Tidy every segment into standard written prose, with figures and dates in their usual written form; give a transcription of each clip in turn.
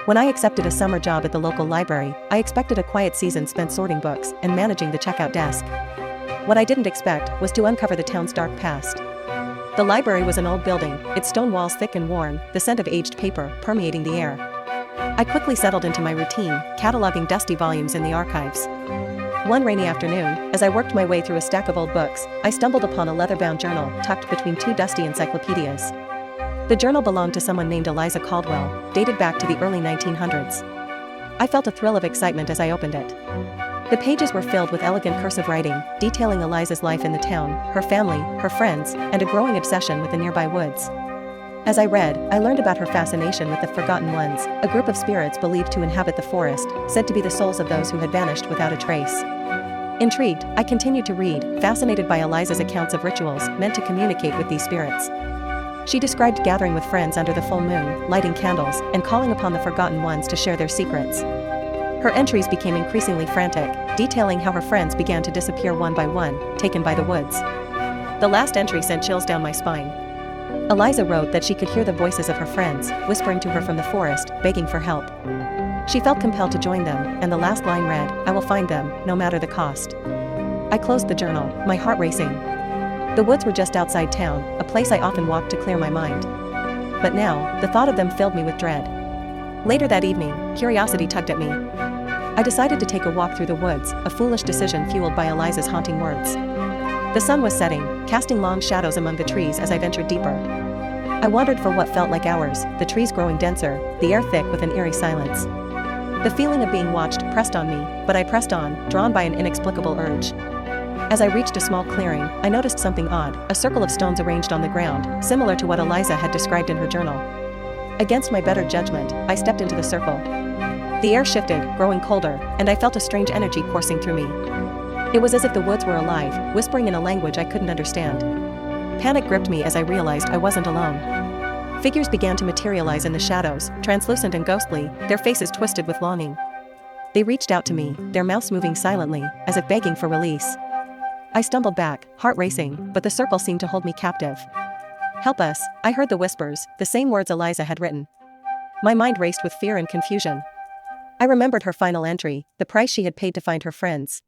When I accepted a summer job at the local library, I expected a quiet season spent sorting books and managing the checkout desk. What I didn't expect was to uncover the town's dark past. The library was an old building, its stone walls thick and worn, the scent of aged paper permeating the air. I quickly settled into my routine, cataloging dusty volumes in the archives. One rainy afternoon, as I worked my way through a stack of old books, I stumbled upon a leather-bound journal tucked between two dusty encyclopedias. The journal belonged to someone named Eliza Caldwell, dated back to the early 1900s. I felt a thrill of excitement as I opened it. The pages were filled with elegant cursive writing, detailing Eliza's life in the town, her family, her friends, and a growing obsession with the nearby woods. As I read, I learned about her fascination with the Forgotten Ones, a group of spirits believed to inhabit the forest, said to be the souls of those who had vanished without a trace. Intrigued, I continued to read, fascinated by Eliza's accounts of rituals meant to communicate with these spirits. She described gathering with friends under the full moon, lighting candles, and calling upon the Forgotten Ones to share their secrets. Her entries became increasingly frantic, detailing how her friends began to disappear one by one, taken by the woods. The last entry sent chills down my spine. Eliza wrote that she could hear the voices of her friends, whispering to her from the forest, begging for help. She felt compelled to join them, and the last line read, "I will find them, no matter the cost." I closed the journal, my heart racing. The woods were just outside town, a place I often walked to clear my mind. But now, the thought of them filled me with dread. Later that evening, curiosity tugged at me. I decided to take a walk through the woods, a foolish decision fueled by Eliza's haunting words. The sun was setting, casting long shadows among the trees as I ventured deeper. I wandered for what felt like hours, the trees growing denser, the air thick with an eerie silence. The feeling of being watched pressed on me, but I pressed on, drawn by an inexplicable urge. As I reached a small clearing, I noticed something odd, a circle of stones arranged on the ground, similar to what Eliza had described in her journal. Against my better judgment, I stepped into the circle. The air shifted, growing colder, and I felt a strange energy coursing through me. It was as if the woods were alive, whispering in a language I couldn't understand. Panic gripped me as I realized I wasn't alone. Figures began to materialize in the shadows, translucent and ghostly, their faces twisted with longing. They reached out to me, their mouths moving silently, as if begging for release. I stumbled back, heart racing, but the circle seemed to hold me captive. "Help us," I heard the whispers, the same words Eliza had written. My mind raced with fear and confusion. I remembered her final entry, the price she had paid to find her friends.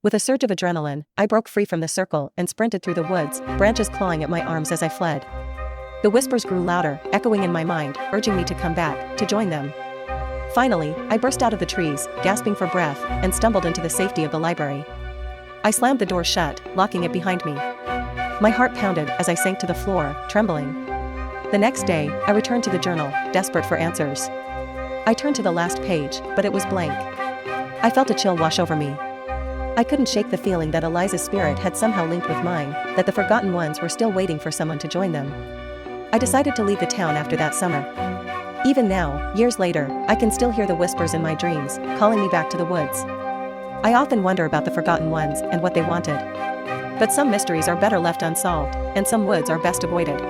With a surge of adrenaline, I broke free from the circle and sprinted through the woods, branches clawing at my arms as I fled. The whispers grew louder, echoing in my mind, urging me to come back, to join them. Finally, I burst out of the trees, gasping for breath, and stumbled into the safety of the library. I slammed the door shut, locking it behind me. My heart pounded as I sank to the floor, trembling. The next day, I returned to the journal, desperate for answers. I turned to the last page, but it was blank. I felt a chill wash over me. I couldn't shake the feeling that Eliza's spirit had somehow linked with mine, that the Forgotten Ones were still waiting for someone to join them. I decided to leave the town after that summer. Even now, years later, I can still hear the whispers in my dreams, calling me back to the woods. I often wonder about the Forgotten Ones and what they wanted. But some mysteries are better left unsolved, and some woods are best avoided.